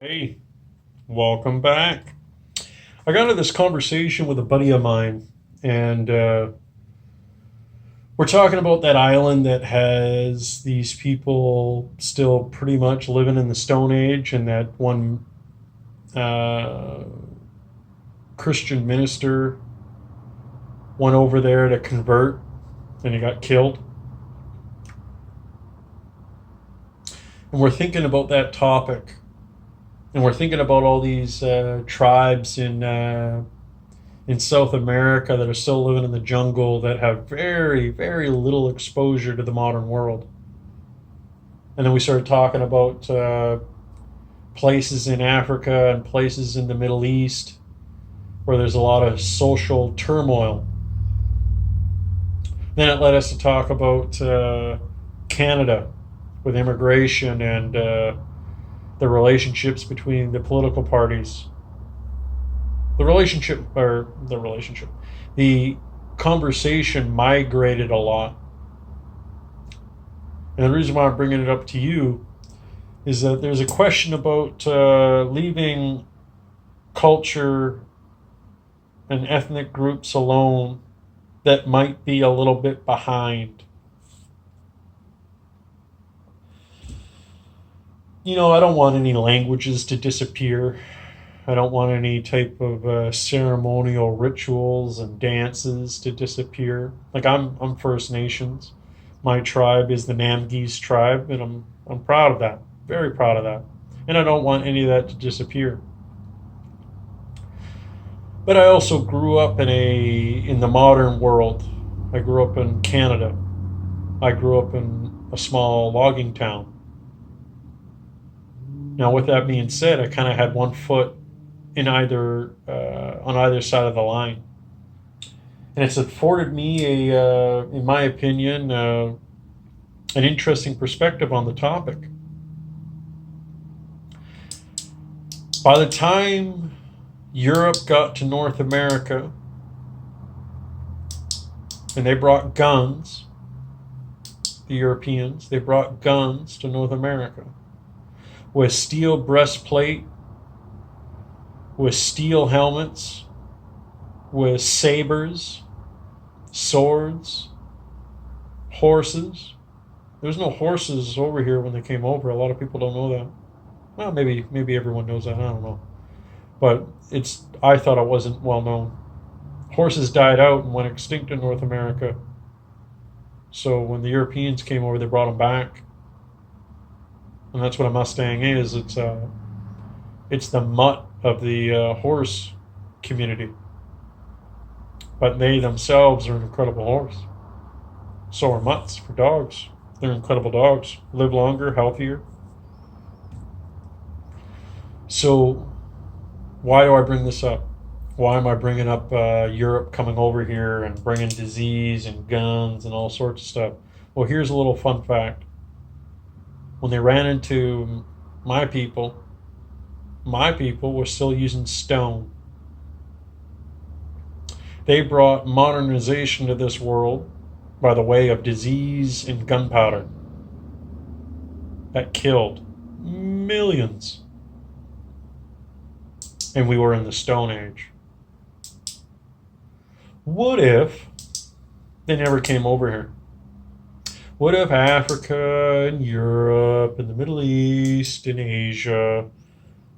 Hey, welcome back. I got into this conversation with a buddy of mine, and we're talking about that island that has these people still pretty much living in the Stone Age, and that one uh, Christian minister went over there to convert, and he got killed. And we're thinking about that topic, and we're thinking about all these tribes in South America that are still living in the jungle that have very, very little exposure to the modern world. And then we started talking about places in Africa and places in the Middle East where there's a lot of social turmoil. Then it led us to talk about Canada with immigration and the relationships between the political parties. The conversation migrated a lot. And the reason why I'm bringing it up to you is that there's a question about leaving culture and ethnic groups alone that might be a little bit behind. I don't want any languages to disappear. I don't want any type of ceremonial rituals and dances to disappear. Like I'm First Nations. My tribe is the Namgis tribe, and I'm proud of that. Very proud of that. And I don't want any of that to disappear. But I also grew up in the modern world. I grew up in Canada. I grew up in a small logging town. Now, with that being said, I kind of had one foot in either on either side of the line, and it's afforded me in my opinion, an interesting perspective on the topic. By the time Europe got to North America, and they brought guns, the Europeans, they brought guns to North America with steel breastplate, with steel helmets, with sabers, swords, horses. There's no horses over here when they came over. A lot of people don't know that. Well, maybe everyone knows that. I don't know, but I thought it wasn't well known. Horses died out and went extinct in North America. So when the Europeans came over, they brought them back, and that's what a Mustang is. It's the mutt of the horse community, but they themselves are an incredible horse. So are mutts for dogs. They're incredible dogs. Live longer, healthier. So why do I bring this up? Why am I bringing up Europe coming over here and bringing disease and guns and all sorts of stuff? Well, here's a little fun fact. When they ran into my people, my people were still using stone. They brought modernization to this world by the way of disease and gunpowder that killed millions. And we were in the Stone Age. What if they never came over here? What if Africa and Europe and the Middle East and Asia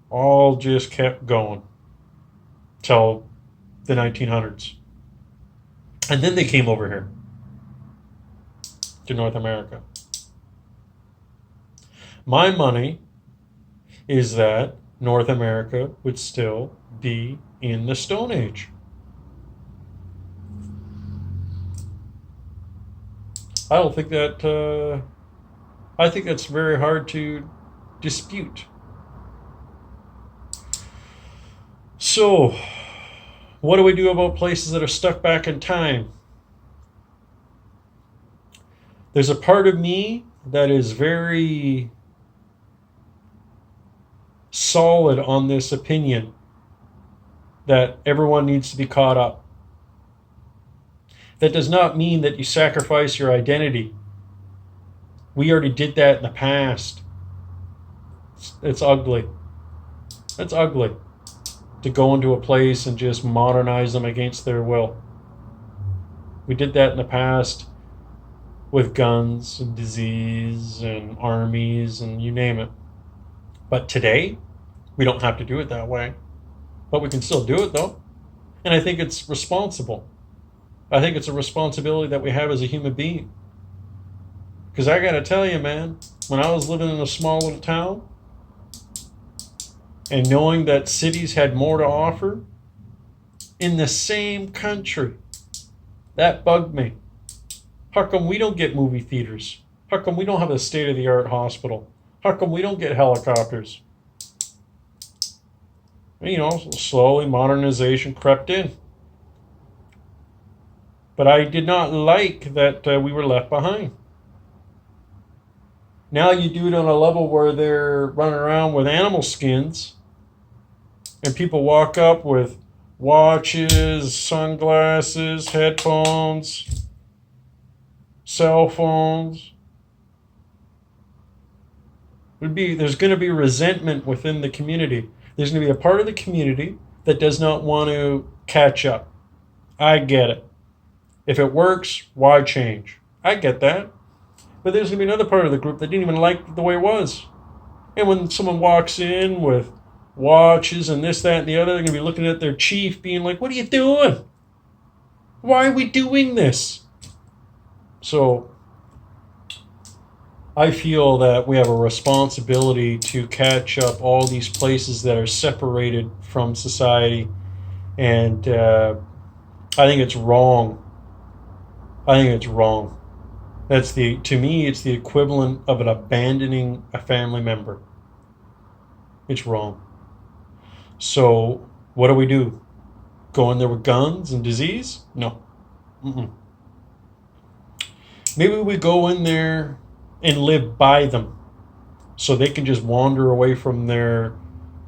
all just kept going till the 1900s? And then they came over here to North America. My money is that North America would still be in the Stone Age. I don't think that. I think that's very hard to dispute. So, what do we do about places that are stuck back in time? There's a part of me that is very solid on this opinion that everyone needs to be caught up. That does not mean that you sacrifice your identity. We already did that in the past. It's ugly. That's ugly. To go into a place and just modernize them against their will. We did that in the past with guns and disease and armies and you name it. But today, we don't have to do it that way. But we can still do it though. And I think it's responsible. I think it's a responsibility that we have as a human being. Because I got to tell you, man, when I was living in a small little town and knowing that cities had more to offer in the same country, that bugged me. How come we don't get movie theaters? How come we don't have a state-of-the-art hospital? How come we don't get helicopters? You know, slowly modernization crept in. But I did not like that we were left behind. Now you do it on a level where they're running around with animal skins and people walk up with watches, sunglasses, headphones, cell phones. There's going to be resentment within the community. There's going to be a part of the community that does not want to catch up. I get it. If it works, why change? I get that. But there's going to be another part of the group that didn't even like the way it was. And when someone walks in with watches and this, that, and the other, they're going to be looking at their chief being like, what are you doing? Why are we doing this? So I feel that we have a responsibility to catch up all these places that are separated from society. And I think it's wrong. To me, it's the equivalent of an abandoning a family member. It's wrong. So what do? Go in there with guns and disease? No. Maybe we go in there and live by them so they can just wander away from their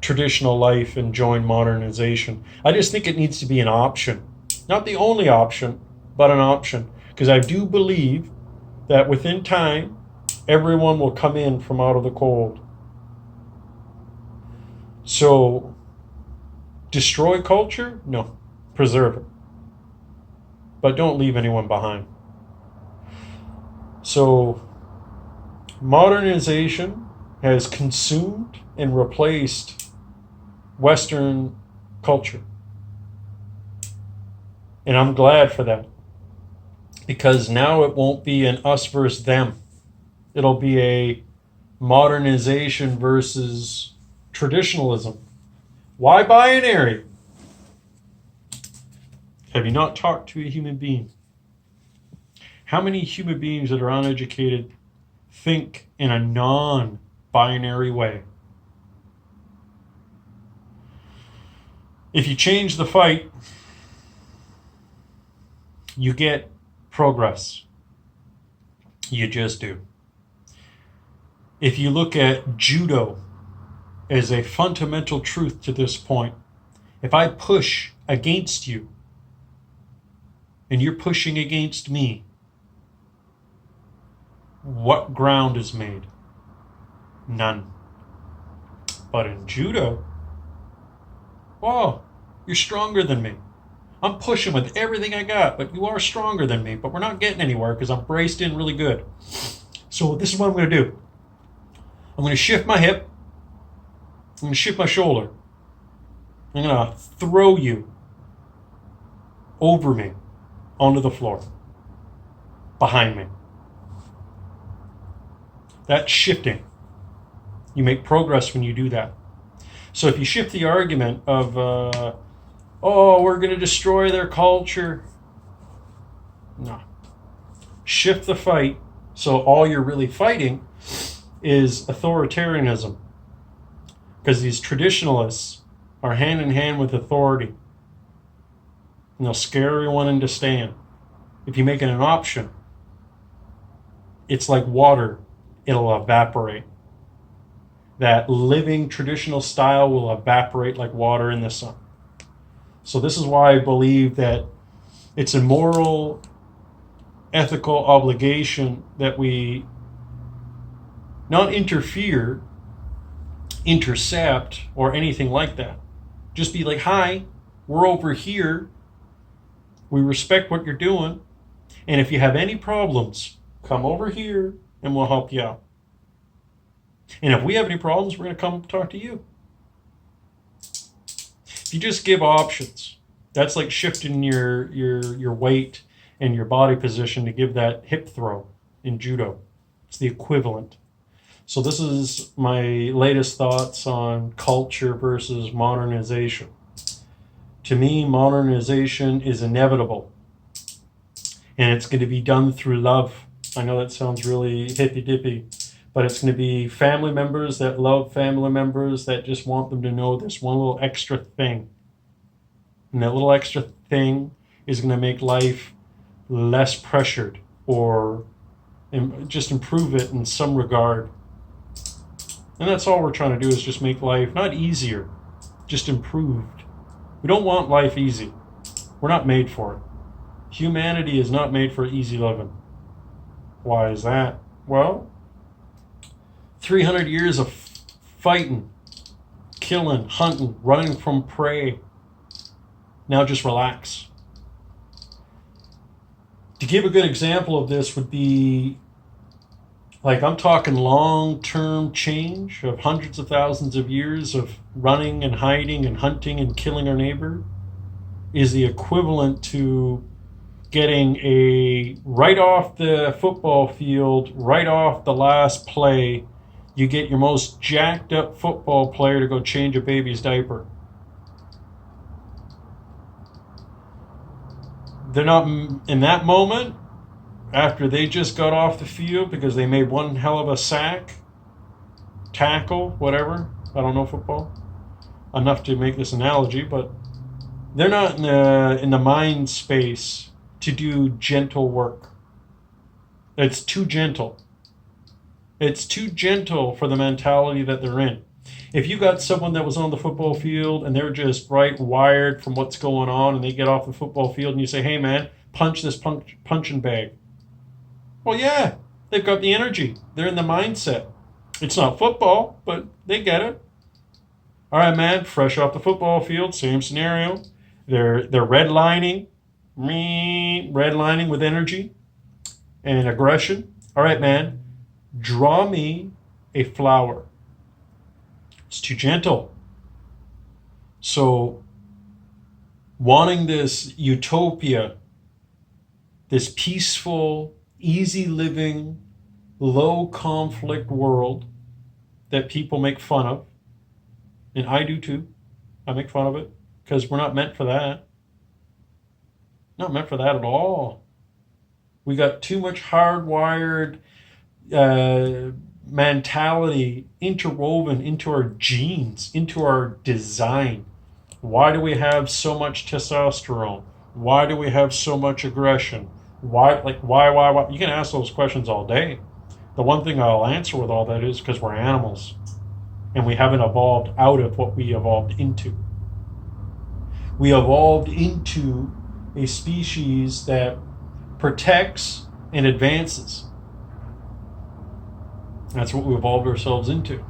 traditional life and join modernization. I just think it needs to be an option. Not the only option, but an option. Because I do believe that within time, everyone will come in from out of the cold. So, destroy culture? No. Preserve it. But don't leave anyone behind. So, modernization has consumed and replaced Western culture. And I'm glad for that. Because now it won't be an us versus them. It'll be a modernization versus traditionalism. Why binary? Have you not talked to a human being? How many human beings that are uneducated think in a non-binary way? If you change the fight, you get progress. You just do. If you look at judo as a fundamental truth to this point, if I push against you and you're pushing against me, what ground is made? None. But in judo, whoa, you're stronger than me. I'm pushing with everything I got, but you are stronger than me. But we're not getting anywhere because I'm braced in really good. So this is what I'm going to do. I'm going to shift my hip. I'm going to shift my shoulder. I'm going to throw you over me onto the floor, behind me. That's shifting. You make progress when you do that. So if you shift the argument of, we're going to destroy their culture. No. Shift the fight so all you're really fighting is authoritarianism. Because these traditionalists are hand in hand with authority. And they'll scare everyone into staying. If you make it an option, it's like water. It'll evaporate. That living traditional style will evaporate like water in the sun. So this is why I believe that it's a moral, ethical obligation that we not interfere intercept or anything like that. Just be like, hi, we're over here. We respect what you're doing. And if you have any problems, come over here and we'll help you out. And if we have any problems, we're going to come talk to you. If you just give options, that's like shifting your weight and your body position to give that hip throw in judo. It's the equivalent. So this is my latest thoughts on culture versus modernization. To me, modernization is inevitable. And it's going to be done through love. I know that sounds really hippy-dippy, but it's going to be family members that love family members that just want them to know this one little extra thing. And that little extra thing is going to make life less pressured or just improve it in some regard. And that's all we're trying to do, is just make life not easier, just improved. We don't want life easy. We're not made for it. Humanity is not made for easy living. Why is that? Well, 300 years of fighting, killing, hunting, running from prey. Now just relax. To give a good example of this would be, like, I'm talking long-term change of hundreds of thousands of years of running and hiding and hunting and killing our neighbor is the equivalent to getting right off the football field, right off the last play, you get your most jacked up football player to go change a baby's diaper. They're not, in that moment, after they just got off the field because they made one hell of a sack, tackle, whatever, I don't know football enough to make this analogy, but they're not in the mind space to do gentle work. It's too gentle. It's too gentle for the mentality that they're in. If you got someone that was on the football field and they're just right wired from what's going on, and they get off the football field and you say, hey man, punch this punching bag. Well, yeah, they've got the energy. They're in the mindset. It's not football, but they get it. All right, man, fresh off the football field, same scenario. They're redlining with energy and aggression. All right, man, draw me a flower. It's too gentle. So, wanting this utopia, this peaceful, easy living, low conflict world that people make fun of, and I do too. I make fun of it because we're not meant for that. Not meant for that at all. We got too much hardwired mentality interwoven into our genes, into our design. Why do we have so much testosterone? Why do we have so much aggression? Why? You can ask those questions all day. The one thing I'll answer with all that is because we're animals and we haven't evolved out of what we evolved into. We evolved into a species that protects and advances. That's what we evolved ourselves into.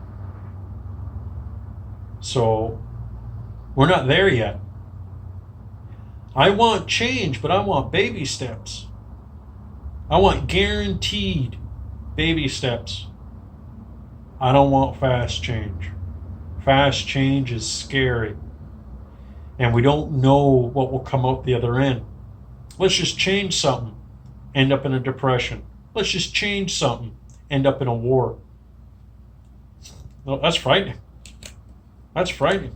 So we're not there yet. I want change, but I want baby steps. I want guaranteed baby steps. I don't want fast change. Fast change is scary. And we don't know what will come out the other end. Let's just change something, end up in a depression. Let's just change something, end up in a war. No, that's frightening. That's frightening.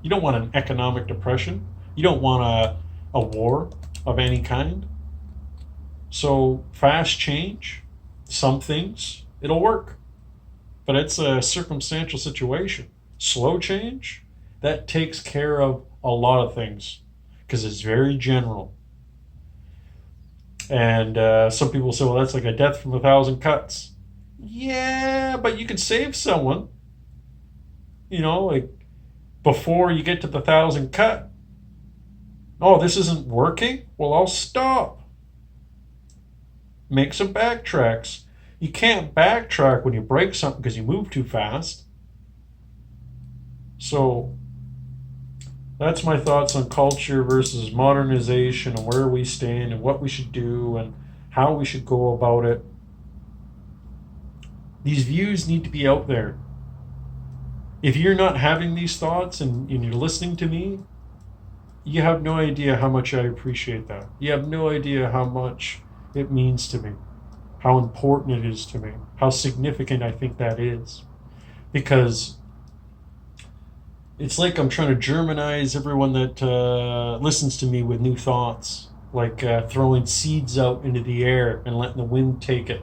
You don't want an economic depression. You don't want a war of any kind. So fast change, some things, it'll work. But it's a circumstantial situation. Slow change, that takes care of a lot of things because it's very general. And some people say, well, that's like a death from 1,000 cuts. Yeah, but you can save someone. You know, like before you get to the 1,000 cut. Oh, this isn't working? Well, I'll stop. Make some backtracks. You can't backtrack when you break something because you move too fast. So that's my thoughts on culture versus modernization and where we stand and what we should do and how we should go about it. These views need to be out there. If you're not having these thoughts and you're listening to me, you have no idea how much I appreciate that. You have no idea how much it means to me, how important it is to me, how significant I think that is. Because it's like I'm trying to Germanize everyone that listens to me with new thoughts, like throwing seeds out into the air and letting the wind take it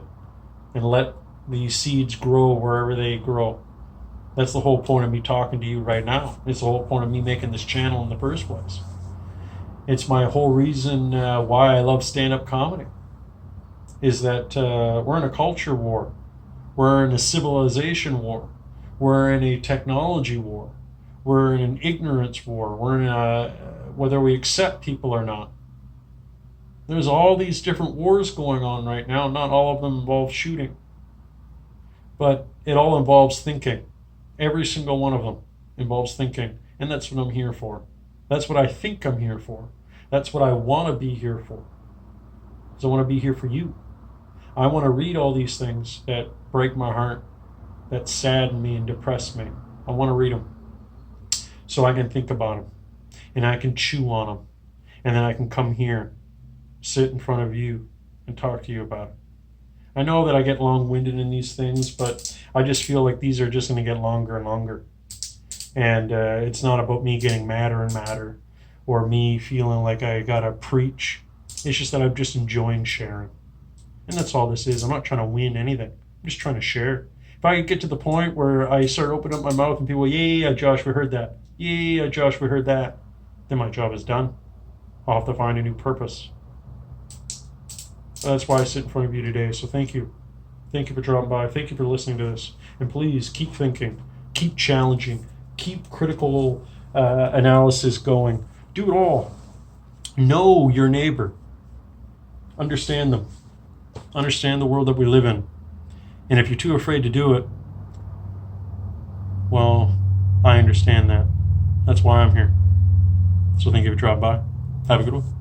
and let these seeds grow wherever they grow. That's the whole point of me talking to you right now. It's the whole point of me making this channel in the first place. It's my whole reason why I love stand-up comedy, is that we're in a culture war. We're in a civilization war. We're in a technology war. We're in an ignorance war. We're in a, whether we accept people or not. There's all these different wars going on right now. Not all of them involve shooting, but it all involves thinking. Every single one of them involves thinking, and that's what I'm here for. That's what I think I'm here for. That's what I want to be here for. Because I want to be here for you. I want to read all these things that break my heart, that sadden me and depress me. I want to read them so I can think about them and I can chew on them, and then I can come here, sit in front of you, and talk to you about it. I know that I get long-winded in these things, but I just feel like these are just going to get longer and longer. And it's not about me getting madder and madder or me feeling like I got to preach. It's just that I'm just enjoying sharing. And that's all this is. I'm not trying to win anything. I'm just trying to share. If I get to the point where I start opening up my mouth and people, yeah, Josh, we heard that. Yeah, Josh, we heard that. Then my job is done. I'll have to find a new purpose. That's why I sit in front of you today. So thank you. Thank you for dropping by. Thank you for listening to this. And please keep thinking, keep challenging, keep critical analysis going. Do it all. Know your neighbor. Understand them. Understand the world that we live in. And if you're too afraid to do it, well, I understand that. That's why I'm here. So thank you for dropping by. Have a good one.